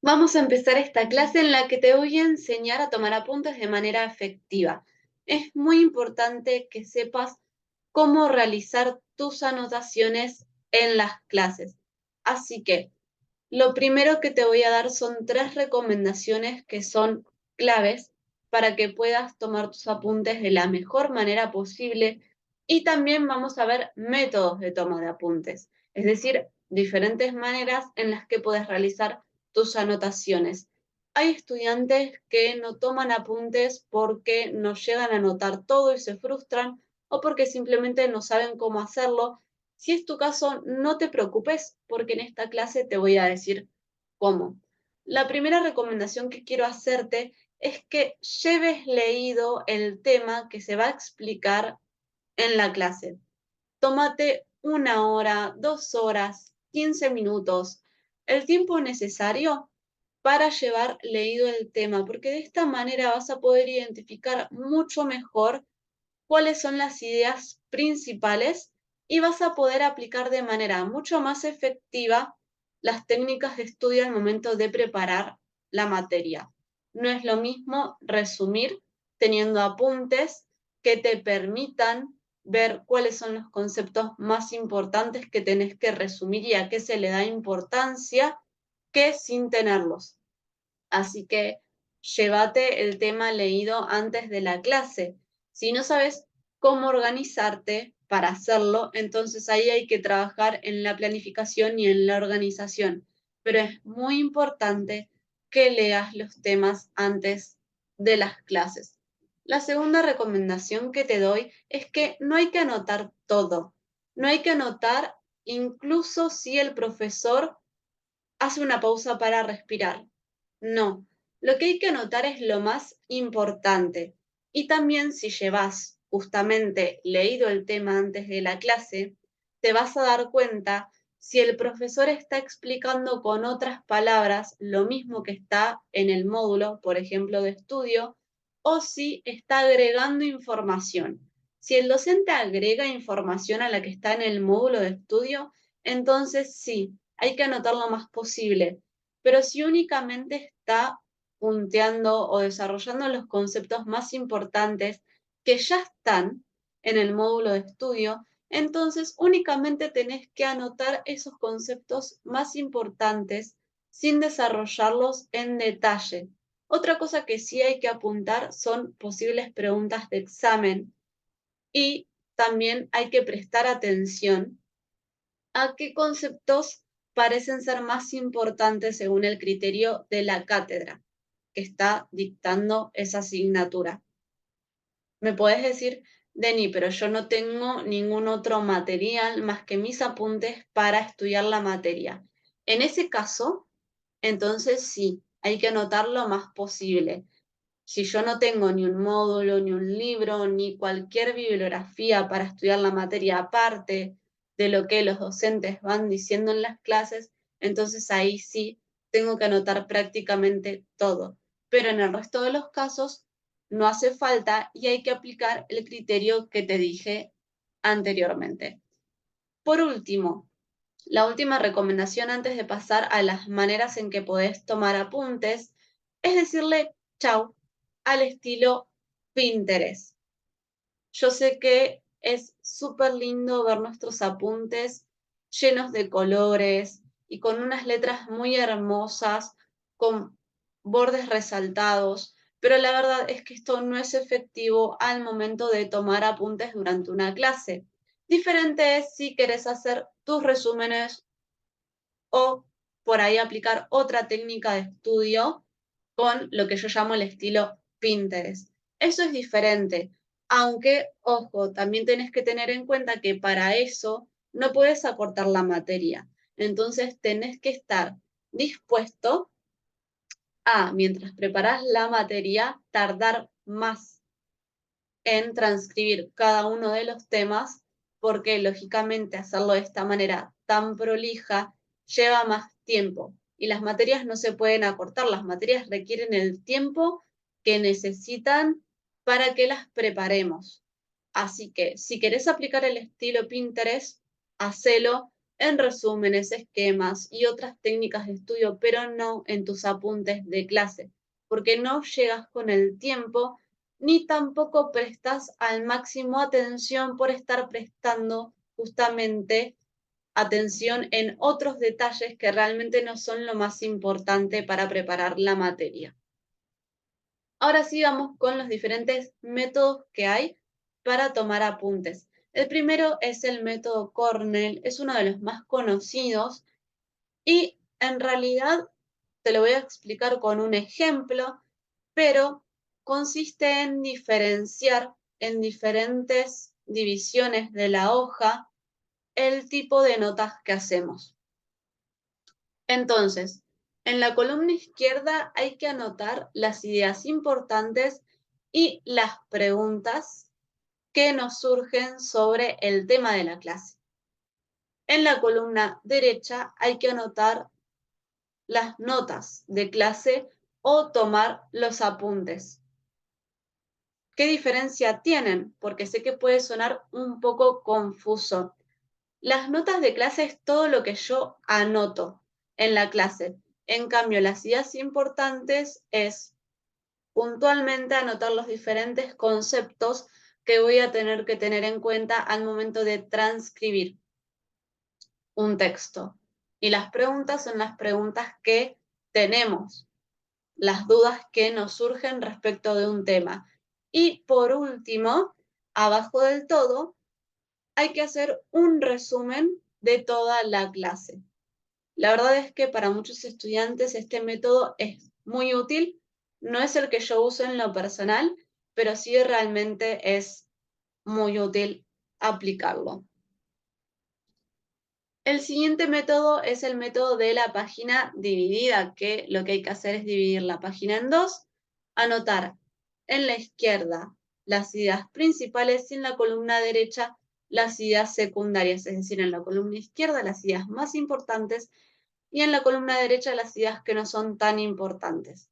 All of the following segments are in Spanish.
Vamos a empezar esta clase en la que te voy a enseñar a tomar apuntes de manera efectiva. Es muy importante que sepas cómo realizar tus anotaciones en las clases. Así que lo primero que te voy a dar son 3 recomendaciones que son claves para que puedas tomar tus apuntes de la mejor manera posible y también vamos a ver métodos de toma de apuntes, es decir, diferentes maneras en las que puedes realizar tus anotaciones. Hay estudiantes que no toman apuntes porque no llegan a anotar todo y se frustran o porque simplemente no saben cómo hacerlo. Si es tu caso, no te preocupes porque en esta clase te voy a decir cómo. La primera recomendación que quiero hacerte es que lleves leído el tema que se va a explicar en la clase. Tómate 1 hora, 2 horas, 15 minutos, el tiempo necesario para llevar leído el tema, porque de esta manera vas a poder identificar mucho mejor cuáles son las ideas principales y vas a poder aplicar de manera mucho más efectiva las técnicas de estudio al momento de preparar la materia. No es lo mismo resumir teniendo apuntes que te permitan ver cuáles son los conceptos más importantes que tenés que resumir y a qué se le da importancia que sin tenerlos. Así que llévate el tema leído antes de la clase. Si no sabes cómo organizarte para hacerlo, entonces ahí hay que trabajar en la planificación y en la organización. Pero es muy importante que leas los temas antes de las clases. La segunda recomendación que te doy es que no hay que anotar todo. No hay que anotar incluso si el profesor hace una pausa para respirar. No, lo que hay que anotar es lo más importante. Y también si llevas justamente leído el tema antes de la clase, te vas a dar cuenta si el profesor está explicando con otras palabras lo mismo que está en el módulo, por ejemplo, de estudio, o si está agregando información. Si el docente agrega información a la que está en el módulo de estudio, entonces sí, hay que anotar lo más posible. Pero si únicamente está punteando o desarrollando los conceptos más importantes que ya están en el módulo de estudio, entonces únicamente tenés que anotar esos conceptos más importantes sin desarrollarlos en detalle. Otra cosa que sí hay que apuntar son posibles preguntas de examen y también hay que prestar atención a qué conceptos parecen ser más importantes según el criterio de la cátedra que está dictando esa asignatura. Me puedes decir, Deni, pero yo no tengo ningún otro material más que mis apuntes para estudiar la materia. En ese caso, entonces sí, hay que anotar lo más posible. Si yo no tengo ni un módulo, ni un libro, ni cualquier bibliografía para estudiar la materia aparte de lo que los docentes van diciendo en las clases, entonces ahí sí tengo que anotar prácticamente todo. Pero en el resto de los casos no hace falta y hay que aplicar el criterio que te dije anteriormente. Por último, la última recomendación antes de pasar a las maneras en que podés tomar apuntes es decirle chau al estilo Pinterest. Yo sé que es súper lindo ver nuestros apuntes llenos de colores y con unas letras muy hermosas, con bordes resaltados, pero la verdad es que esto no es efectivo al momento de tomar apuntes durante una clase. Diferente es si querés hacer tus resúmenes o por ahí aplicar otra técnica de estudio con lo que yo llamo el estilo Pinterest. Eso es diferente, aunque, ojo, también tenés que tener en cuenta que para eso no puedes acortar la materia. Entonces tenés que estar dispuesto a, mientras preparas la materia, tardar más en transcribir cada uno de los temas, porque lógicamente hacerlo de esta manera tan prolija lleva más tiempo y las materias no se pueden acortar, las materias requieren el tiempo que necesitan para que las preparemos. Así que si querés aplicar el estilo Pinterest, hacelo en resúmenes, esquemas y otras técnicas de estudio, pero no en tus apuntes de clase, porque no llegas con el tiempo ni tampoco prestas al máximo atención por estar prestando justamente atención en otros detalles que realmente no son lo más importante para preparar la materia. Ahora sí vamos con los diferentes métodos que hay para tomar apuntes. El primero es el método Cornell, es uno de los más conocidos y en realidad te lo voy a explicar con un ejemplo, pero consiste en diferenciar en diferentes divisiones de la hoja el tipo de notas que hacemos. Entonces, en la columna izquierda hay que anotar las ideas importantes y las preguntas que nos surgen sobre el tema de la clase. En la columna derecha hay que anotar las notas de clase o tomar los apuntes. ¿Qué diferencia tienen? Porque sé que puede sonar un poco confuso. Las notas de clase es todo lo que yo anoto en la clase. En cambio, las ideas importantes es puntualmente anotar los diferentes conceptos que voy a tener que tener en cuenta al momento de transcribir un texto. Y las preguntas son las preguntas que tenemos, las dudas que nos surgen respecto de un tema. Y por último, abajo del todo, hay que hacer un resumen de toda la clase. La verdad es que para muchos estudiantes este método es muy útil. No es el que yo uso en lo personal, pero sí realmente es muy útil aplicarlo. El siguiente método es el método de la página dividida, que lo que hay que hacer es dividir la página en dos, anotar en la izquierda las ideas principales y en la columna derecha las ideas secundarias, es decir, en la columna izquierda las ideas más importantes y en la columna derecha las ideas que no son tan importantes.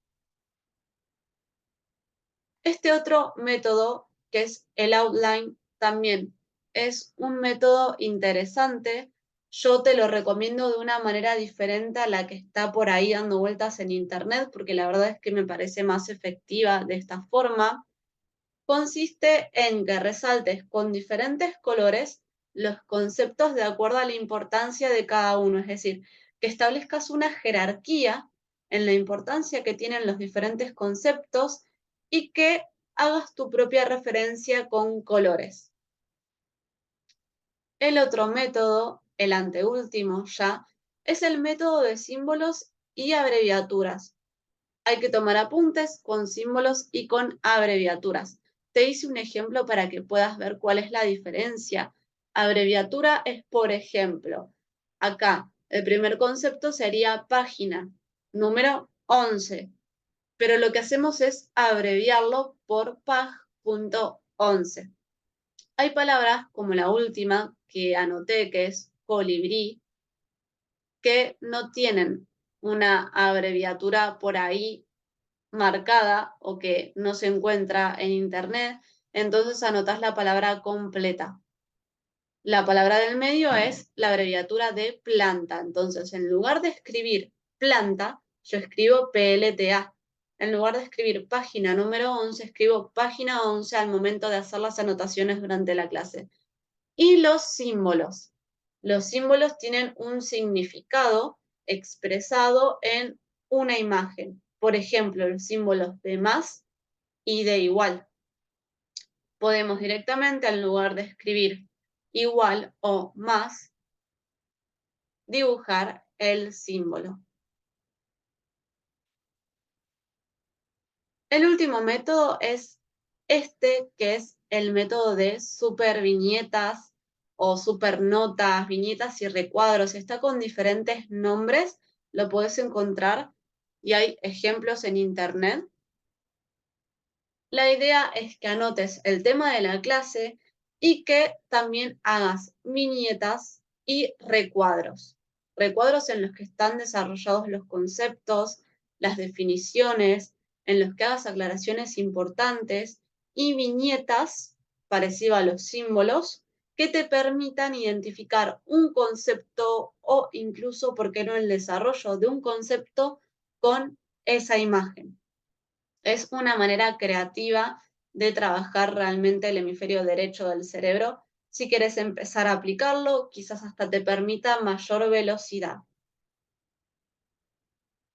Este otro método, que es el outline, también es un método interesante. Yo te lo recomiendo de una manera diferente a la que está por ahí dando vueltas en internet, porque la verdad es que me parece más efectiva de esta forma. Consiste en que resaltes con diferentes colores los conceptos de acuerdo a la importancia de cada uno, es decir, que establezcas una jerarquía en la importancia que tienen los diferentes conceptos y que hagas tu propia referencia con colores. El otro método, el anteúltimo ya, es el método de símbolos y abreviaturas. Hay que tomar apuntes con símbolos y con abreviaturas. Te hice un ejemplo para que puedas ver cuál es la diferencia. Abreviatura es, por ejemplo, acá el primer concepto sería página número 11, pero lo que hacemos es abreviarlo por pag.11. Hay palabras como la última que anoté, que es colibrí, que no tienen una abreviatura por ahí marcada o que no se encuentra en internet, entonces anotas la palabra completa. La palabra del medio es la abreviatura de planta. Entonces, en lugar de escribir planta, yo escribo PLTA. En lugar de escribir página número 11, escribo página 11 al momento de hacer las anotaciones durante la clase. Y los símbolos. Los símbolos tienen un significado expresado en una imagen. Por ejemplo, los símbolos de más y de igual. Podemos directamente, en lugar de escribir igual o más, dibujar el símbolo. El último método es este, que es el método de superviñetas o supernotas, viñetas y recuadros. Está con diferentes nombres, lo puedes encontrar y hay ejemplos en internet. La idea es que anotes el tema de la clase y que también hagas viñetas y recuadros. Recuadros en los que están desarrollados los conceptos, las definiciones, en los que hagas aclaraciones importantes y viñetas, parecido a los símbolos, que te permitan identificar un concepto o incluso, ¿por qué no?, el desarrollo de un concepto con esa imagen. Es una manera creativa de trabajar realmente el hemisferio derecho del cerebro. Si quieres empezar a aplicarlo, quizás hasta te permita mayor velocidad.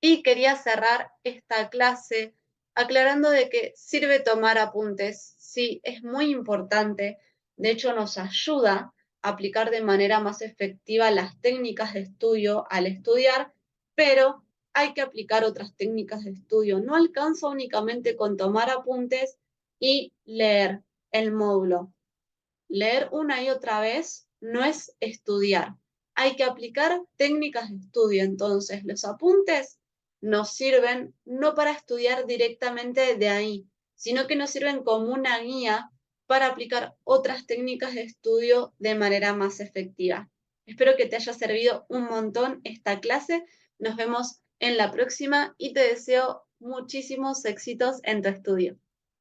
Y quería cerrar esta clase aclarando de que sirve tomar apuntes. Sí, es muy importante. De hecho, nos ayuda a aplicar de manera más efectiva las técnicas de estudio al estudiar, pero hay que aplicar otras técnicas de estudio. No alcanza únicamente con tomar apuntes y leer el módulo. Leer una y otra vez no es estudiar. Hay que aplicar técnicas de estudio. Entonces, los apuntes nos sirven no para estudiar directamente de ahí, sino que nos sirven como una guía para aplicar otras técnicas de estudio de manera más efectiva. Espero que te haya servido un montón esta clase. Nos vemos en la próxima y te deseo muchísimos éxitos en tu estudio.